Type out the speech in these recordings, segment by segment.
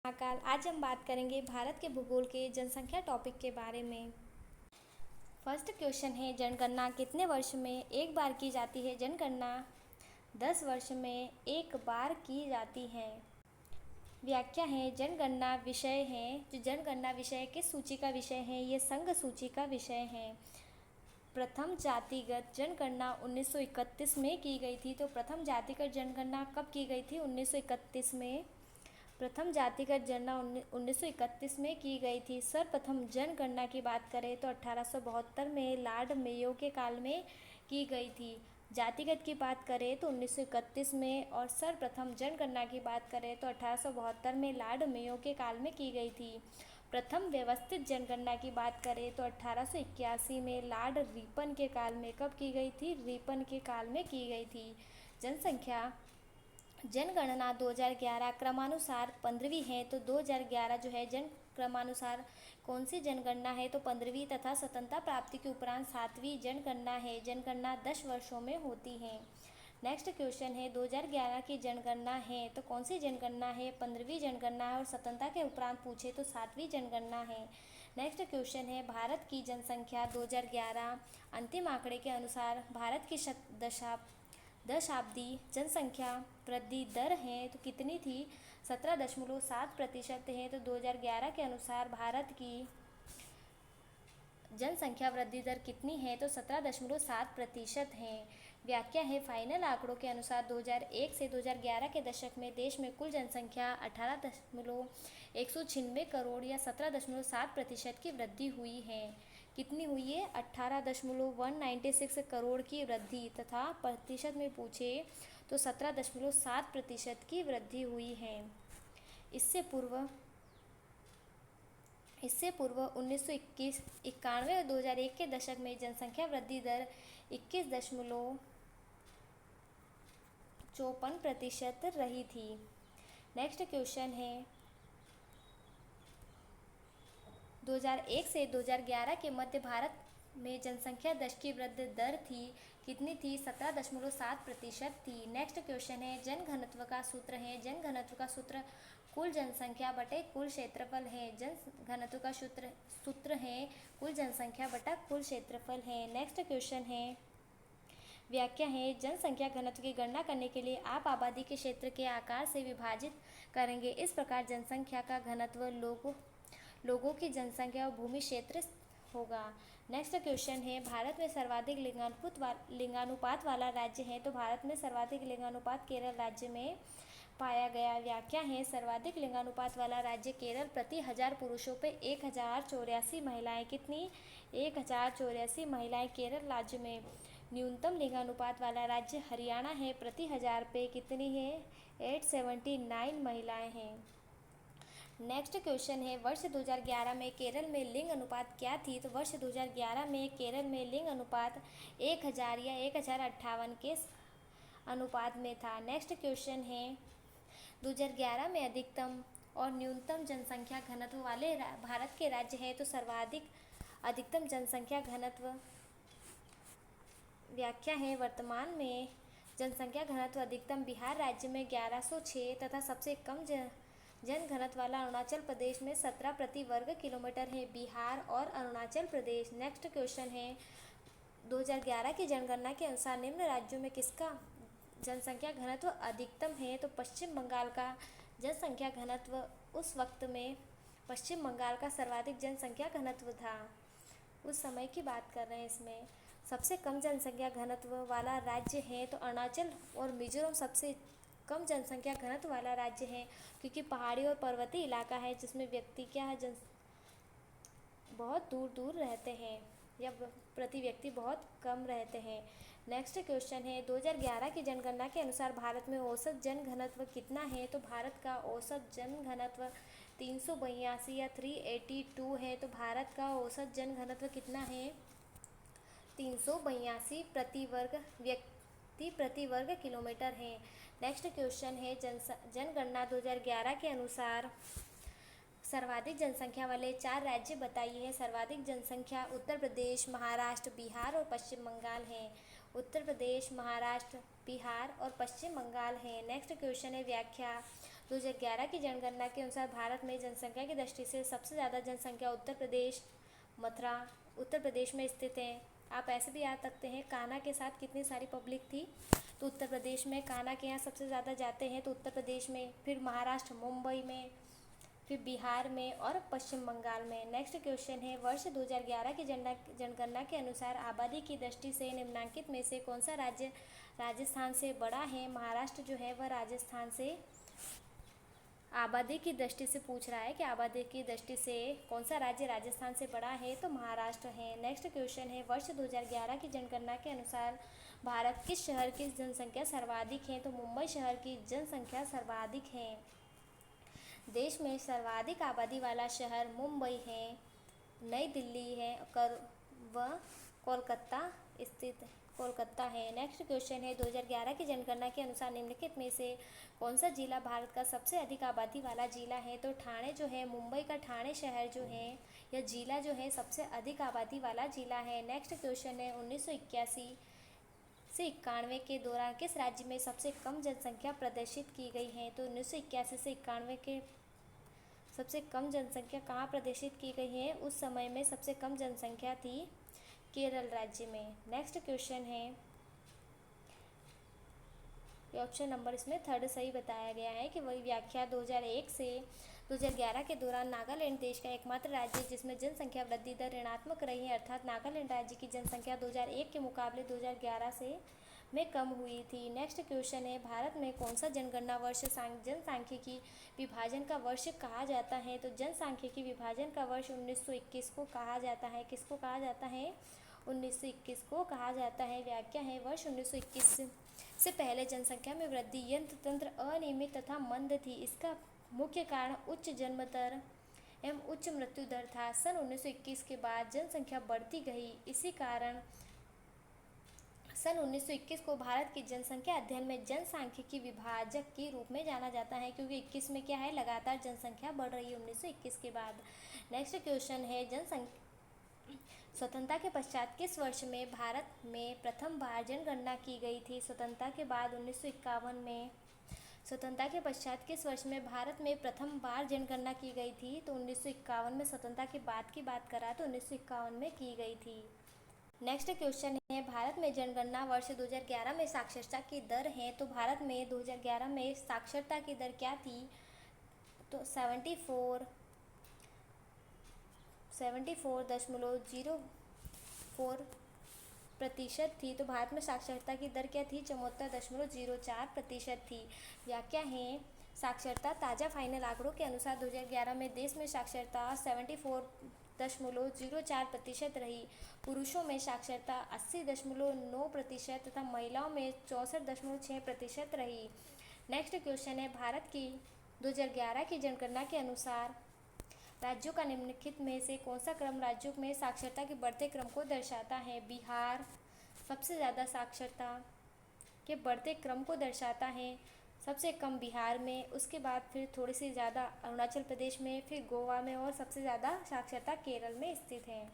महाकाल। आज हम बात करेंगे भारत के भूगोल के जनसंख्या टॉपिक के बारे में। फर्स्ट क्वेश्चन है, जनगणना कितने वर्ष में एक बार की जाती है? जनगणना 10 वर्ष में एक बार की जाती है। व्याख्या है, जनगणना विषय है। जो जनगणना विषय किस सूची का विषय है? ये संघ सूची का विषय है। प्रथम जातिगत जनगणना 1931 में की गई थी। तो प्रथम जातिगत जनगणना कब की गई थी? 1931 में। प्रथम जातिगत जनगणना 1931 में की गई थी। सर्वप्रथम जनगणना की बात करें तो 1872 में लॉर्ड मेयो के काल में की गई थी। जातिगत की बात करें तो 1931 में, और सर्वप्रथम जनगणना की बात करें तो 1872 में लॉर्ड मेयो के काल में की गई थी। प्रथम व्यवस्थित जनगणना की बात करें तो 1881 में लॉर्ड रिपन के काल में। कब की गई थी? रिपन के काल में की गई थी। जनसंख्या जनगणना 2011 क्रमानुसार 15वीं है। तो 2011 जो है जन क्रमानुसार कौन सी जनगणना है? तो 15वीं तथा स्वतंत्रता प्राप्ति के उपरांत 7वीं जनगणना है। जनगणना 10 वर्षों में होती है। नेक्स्ट क्वेश्चन है, 2011 की जनगणना है तो कौन सी जनगणना है? 15वीं जनगणना है, और स्वतंत्रता के उपरांत पूछे तो 7वीं जनगणना है। नेक्स्ट क्वेश्चन है, भारत की जनसंख्या 2011 अंतिम आंकड़े के अनुसार भारत की दशाब्दी जनसंख्या वृद्धि दर है तो कितनी थी? 17.7% है। तो 2011 के अनुसार भारत की जनसंख्या वृद्धि दर कितनी है? तो 17.7% है। व्याख्या है, फाइनल आंकड़ों के अनुसार 2001 से 2011 के दशक में देश में कुल जनसंख्या 18.196 करोड़ या 17.7% की वृद्धि हुई है। कितनी हुई है? 18.196 करोड़ की वृद्धि, तथा प्रतिशत में पूछे तो 17.7% की वृद्धि हुई है। इससे पूर्व 1991 और 2001 के दशक में जनसंख्या वृद्धि दर 21.54% रही थी। नेक्स्ट क्वेश्चन है, 2001 से 2011 के मध्य भारत में जनसंख्या दर की वृद्धि दर थी कितनी थी? 17.7% थी। नेक्स्ट क्वेश्चन है, जनघनत्व का सूत्र है। जनघनत्व का सूत्र कुल जनसंख्या बटे कुल क्षेत्रफल है। जनघनत्व का सूत्र है कुल जनसंख्या बटा कुल क्षेत्रफल है। नेक्स्ट क्वेश्चन है, व्याख्या है, जनसंख्या घनत्व की गणना करने के लिए आप आबादी के क्षेत्र के आकार से विभाजित करेंगे। इस प्रकार जनसंख्या का घनत्व लोगों की जनसंख्या और भूमि क्षेत्र होगा। नेक्स्ट क्वेश्चन है, भारत में सर्वाधिक लिंगानुपात वाला राज्य है। तो भारत में सर्वाधिक लिंगानुपात केरल राज्य में पाया गया। व्याख्या है, सर्वाधिक लिंगानुपात वाला राज्य केरल। प्रति 1000 पुरुषों पे 1084 महिलाएं। कितनी? 1084 महिलाएं केरल राज्य में। न्यूनतम लिंगानुपात वाला राज्य हरियाणा है। प्रति 1000 पे कितनी है? 879 महिलाएं हैं। नेक्स्ट क्वेश्चन है, वर्ष 2011 में केरल में लिंग अनुपात क्या थी? तो वर्ष 2011 में केरल में लिंग अनुपात 1000 या 1058 के अनुपात में था। नेक्स्ट क्वेश्चन है, 2011 में अधिकतम और न्यूनतम जनसंख्या घनत्व वाले भारत के राज्य है। तो सर्वाधिक अधिकतम जनसंख्या घनत्व। व्याख्या है, वर्तमान में जनसंख्या घनत्व अधिकतम बिहार राज्य में 1106 तथा सबसे कम जन घनत्व वाला अरुणाचल प्रदेश में 17 प्रति वर्ग किलोमीटर है। बिहार और अरुणाचल प्रदेश। नेक्स्ट क्वेश्चन है, 2011 की जनगणना के अनुसार निम्न राज्यों में किसका जनसंख्या घनत्व अधिकतम है? तो पश्चिम बंगाल का जनसंख्या घनत्व उस वक्त में पश्चिम बंगाल का सर्वाधिक जनसंख्या घनत्व था। उस समय की बात कर रहे हैं। इसमें सबसे कम जनसंख्या घनत्व वाला राज्य है तो अरुणाचल और मिजोरम सबसे कम जनसंख्या घनत्व वाला राज्य है, क्योंकि पहाड़ी और पर्वतीय इलाका है जिसमें व्यक्ति क्या है बहुत दूर दूर रहते हैं या प्रति व्यक्ति बहुत कम रहते हैं। नेक्स्ट क्वेश्चन है, 2011 की जनगणना के अनुसार भारत में औसत जन घनत्व कितना है? तो भारत का औसत जन घनत्व 382 या 382 है। तो भारत का औसत जन घनत्व कितना है? 382 प्रति वर्ग किलोमीटर है। नेक्स्ट क्वेश्चन है, जनगणना 2011 के अनुसार सर्वाधिक जनसंख्या वाले 4 राज्य बताइए हैं। सर्वाधिक जनसंख्या उत्तर प्रदेश, महाराष्ट्र, बिहार और पश्चिम बंगाल है। उत्तर प्रदेश, महाराष्ट्र, बिहार और पश्चिम बंगाल है। नेक्स्ट क्वेश्चन है, व्याख्या 2011 की जनगणना के अनुसार भारत में जनसंख्या की दृष्टि से सबसे ज़्यादा जनसंख्या उत्तर प्रदेश, मथुरा उत्तर प्रदेश में स्थित है। आप ऐसे भी याद रखते हैं कान्हा के साथ कितनी सारी पब्लिक थी, तो उत्तर प्रदेश में कान्हा के यहाँ सबसे ज़्यादा जाते हैं तो उत्तर प्रदेश में, फिर महाराष्ट्र मुंबई में, फिर बिहार में और पश्चिम बंगाल में। नेक्स्ट क्वेश्चन है, वर्ष 2011 की जनगणना के अनुसार आबादी की दृष्टि से निम्नलिखित में से कौन सा राज्य राजस्थान से बड़ा है। महाराष्ट्र जो है वह राजस्थान से आबादी की दृष्टि से पूछ रहा है कि आबादी की दृष्टि से कौन सा राज्य राजस्थान से बड़ा है, तो महाराष्ट्र है। नेक्स्ट क्वेश्चन है, वर्ष 2011 की जनगणना के अनुसार भारत किस शहर की जनसंख्या सर्वाधिक है, तो मुंबई शहर की जनसंख्या सर्वाधिक है। देश में सर्वाधिक आबादी वाला शहर मुंबई है, नई दिल्ली है व कोलकाता है। नेक्स्ट क्वेश्चन है, 2011 की जनगणना के अनुसार निम्नलिखित में से कौन सा जिला भारत का सबसे अधिक आबादी वाला जिला है, तो ठाणे जो है, मुंबई का ठाणे शहर जो है यह जिला जो है सबसे अधिक आबादी वाला जिला है। नेक्स्ट क्वेश्चन है, 1981 से 91 के दौरान किस राज्य में सबसे कम जनसंख्या प्रदर्शित की गई है, तो 1981 से 91 के सबसे कम जनसंख्या कहाँ प्रदर्शित की गई है, उस समय में सबसे कम जनसंख्या थी केरल राज्य में। नेक्स्ट क्वेश्चन है, ये ऑप्शन नंबर इसमें थर्ड सही बताया गया है कि वही व्याख्या 2001 से 2011 के दौरान नागालैंड देश का एकमात्र राज्य जिसमें जनसंख्या वृद्धि दर ऋणात्मक रही है, अर्थात नागालैंड राज्य की जनसंख्या 2001 के मुकाबले 2011 से में कम हुई थी। नेक्स्ट क्वेश्चन है, भारत में कौन सा जनगणना वर्ष जनसांख्यिकी विभाजन का वर्ष कहा जाता है, तो जनसांख्यिकी विभाजन का वर्ष 1921 को कहा जाता है। किसको कहा जाता है, 1921 को कहा जाता है। व्याख्या है, वर्ष 1921 से पहले जनसंख्या में वृद्धि यंत्र तंत्र अनियमित तथा मंद थी। इसका मुख्य कारण उच्च जन्म दर एवं उच्च मृत्यु दर था। सन 1921 के बाद जनसंख्या बढ़ती गई। इसी कारण सन 1921 को भारत की जनसंख्या अध्ययन में जनसांख्यिकी विभाजक के रूप में जाना जाता है, क्योंकि 21 में क्या है, लगातार जनसंख्या बढ़ रही है 1921 के बाद। नेक्स्ट क्वेश्चन है, स्वतंत्रता के पश्चात किस वर्ष में भारत में प्रथम बार जनगणना की गई थी। स्वतंत्रता के बाद 1951 में। स्वतंत्रता के पश्चात किस वर्ष में भारत में प्रथम बार जनगणना की गई थी, तो 1951 में। स्वतंत्रता के बाद की बात करा तो 1951 में की गई थी। नेक्स्ट क्वेश्चन है, भारत में जनगणना वर्ष 2011 में साक्षरता की दर है, तो भारत में 2011 में साक्षरता की दर क्या थी, तो 74.04% थी। तो भारत में साक्षरता की दर क्या थी, 74.04% थी। व्याख्या है, साक्षरता ताज़ा फाइनल आंकड़ों के अनुसार 2011 में देश में साक्षरता 74.04% रही। पुरुषों में साक्षरता 80.9% तथा महिलाओं में 64.6% रही। नेक्स्ट क्वेश्चन है, भारत की 2011 की जनगणना के अनुसार राज्यों का निम्नलिखित में से कौन सा क्रम राज्यों में साक्षरता के बढ़ते क्रम को दर्शाता है। बिहार सबसे ज़्यादा साक्षरता के बढ़ते क्रम को दर्शाता है, सबसे कम बिहार में, उसके बाद फिर थोड़ी सी ज़्यादा अरुणाचल प्रदेश में, फिर गोवा में और सबसे ज़्यादा साक्षरता केरल में स्थित है।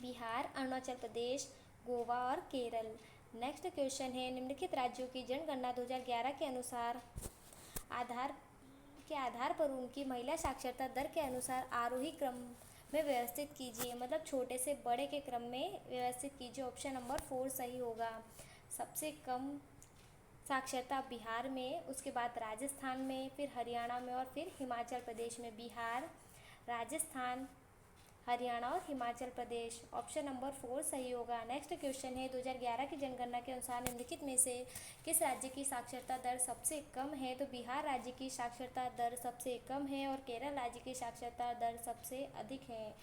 बिहार, अरुणाचल प्रदेश, गोवा और केरल। नेक्स्ट क्वेश्चन है, निम्नलिखित राज्यों की जनगणना 2011 के अनुसार आधार पर उनकी महिला साक्षरता दर के अनुसार आरोही क्रम में व्यवस्थित कीजिए, मतलब छोटे से बड़े के क्रम में व्यवस्थित कीजिए। ऑप्शन नंबर 4 सही होगा। सबसे कम साक्षरता बिहार में, उसके बाद राजस्थान में, फिर हरियाणा में और फिर हिमाचल प्रदेश में। बिहार, राजस्थान, हरियाणा और हिमाचल प्रदेश। ऑप्शन नंबर 4 सही होगा। नेक्स्ट क्वेश्चन है, 2011 की जनगणना के अनुसार निम्नलिखित में से किस राज्य की साक्षरता दर सबसे कम है, तो बिहार राज्य की साक्षरता दर सबसे कम है और केरल राज्य की साक्षरता दर सबसे अधिक है।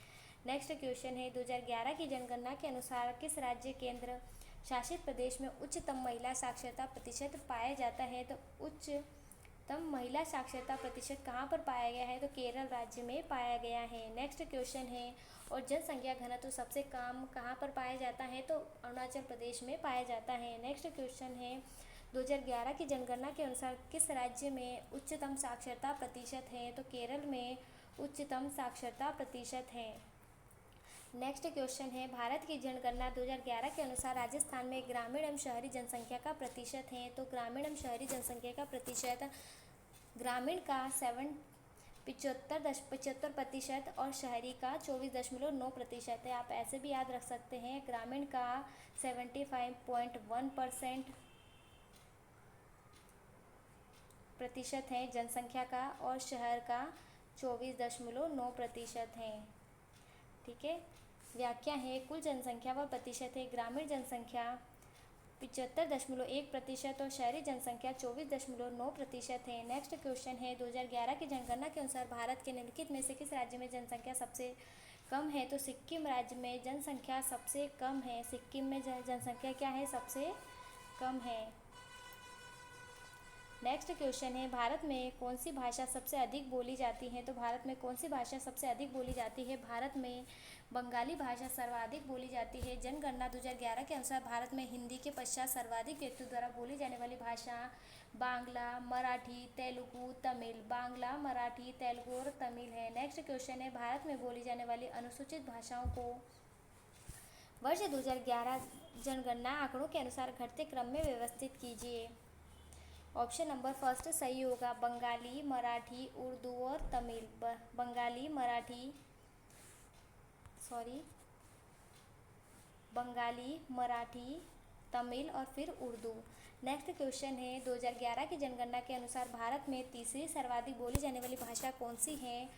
नेक्स्ट क्वेश्चन है, 2011 की जनगणना के अनुसार किस राज्य केंद्र शासित प्रदेश में उच्चतम महिला साक्षरता प्रतिशत पाया जाता है, तो उच्चतम महिला साक्षरता प्रतिशत कहाँ पर पाया गया है, तो केरल राज्य में पाया गया है। नेक्स्ट क्वेश्चन है, और जनसंख्या घनत्व सबसे कम कहाँ पर पाया जाता है, तो अरुणाचल प्रदेश में पाया जाता है। नेक्स्ट क्वेश्चन है, 2011 की जनगणना के अनुसार किस राज्य में उच्चतम साक्षरता प्रतिशत है, तो केरल में उच्चतम साक्षरता प्रतिशत है। नेक्स्ट क्वेश्चन है, भारत की जनगणना 2011 के अनुसार राजस्थान में ग्रामीण एवं शहरी जनसंख्या का प्रतिशत है, तो ग्रामीण एवं शहरी जनसंख्या का प्रतिशत ग्रामीण का 75% और शहरी का 24.9% है। आप ऐसे भी याद रख सकते हैं, ग्रामीण का 75.1% प्रतिशत है जनसंख्या का और शहर का 24.9% है। ठीक है, व्याख्या है कुल जनसंख्या व प्रतिशत है। ग्रामीण जनसंख्या 75.1% और शहरी जनसंख्या 24.9% है। नेक्स्ट क्वेश्चन है, 2011 की जनगणना के अनुसार भारत के निम्नलिखित में से किस राज्य में जनसंख्या सबसे कम है? तो सिक्किम राज्य में जनसंख्या सबसे कम है। सिक्किम में जनसंख्या क्या है? सबसे कम है। नेक्स्ट क्वेश्चन है, भारत में कौन सी भाषा सबसे अधिक बोली जाती है? तो भारत में कौन सी भाषा सबसे अधिक बोली जाती है? भारत में बंगाली भाषा सर्वाधिक बोली जाती है। जनगणना 2011 के अनुसार भारत में हिंदी के पश्चात सर्वाधिक व्यक्तियों द्वारा बोली जाने वाली भाषा बांग्ला, मराठी, तेलुगु, तमिल। बांग्ला, मराठी, तेलुगु और तमिल है। नेक्स्ट क्वेश्चन है, भारत में बोली जाने वाली अनुसूचित भाषाओं को वर्ष 2011 जनगणना आंकड़ों के अनुसार घटते क्रम में व्यवस्थित कीजिए। ऑप्शन नंबर फर्स्ट सही होगा, बंगाली, मराठी, उर्दू और तमिल। बंगाली, मराठी, तमिल और फिर उर्दू। नेक्स्ट क्वेश्चन है, 2011 की जनगणना के अनुसार भारत में तीसरी सर्वाधिक बोली जाने वाली भाषा कौन सी है?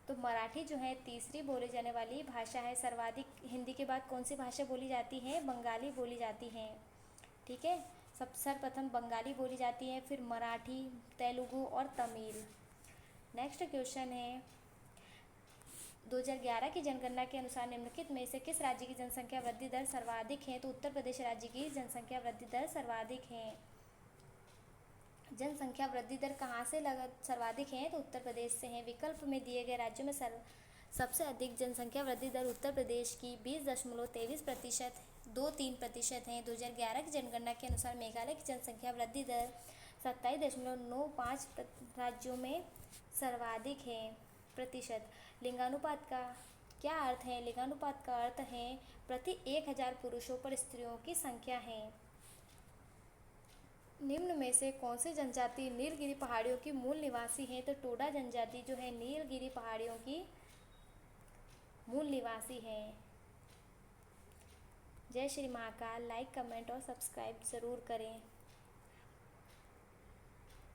तो मराठी जो है तीसरी बोली जाने वाली भाषा है। सर्वाधिक हिंदी के बाद कौन सी भाषा बोली जाती है? बंगाली बोली जाती है। ठीक है, सर्वप्रथम बंगाली बोली जाती है, फिर मराठी, तेलुगु और तमिल। नेक्स्ट क्वेश्चन है, 2011 की जनगणना के अनुसार निम्नलिखित में से किस राज्य की जनसंख्या वृद्धि दर सर्वाधिक है? तो उत्तर प्रदेश राज्य की जनसंख्या वृद्धि दर सर्वाधिक है। जनसंख्या वृद्धि दर कहाँ से सर्वाधिक है? तो उत्तर प्रदेश से है। विकल्प में दिए गए राज्यों में सबसे अधिक जनसंख्या वृद्धि दर उत्तर प्रदेश की 20.23% है। 2011 की जनगणना के अनुसार मेघालय की जनसंख्या वृद्धि दर 27.95 राज्यों में सर्वाधिक है प्रतिशत। लिंगानुपात का क्या अर्थ है? लिंगानुपात का अर्थ है प्रति 1000 पुरुषों पर स्त्रियों की संख्या है। निम्न में से कौन सी जनजाति नीलगिरी पहाड़ियों की मूल निवासी है? तो टोडा जनजाति जो है नीलगिरी पहाड़ियों की मूल निवासी है। जय श्री महाकाल। लाइक, कमेंट और सब्सक्राइब ज़रूर करें।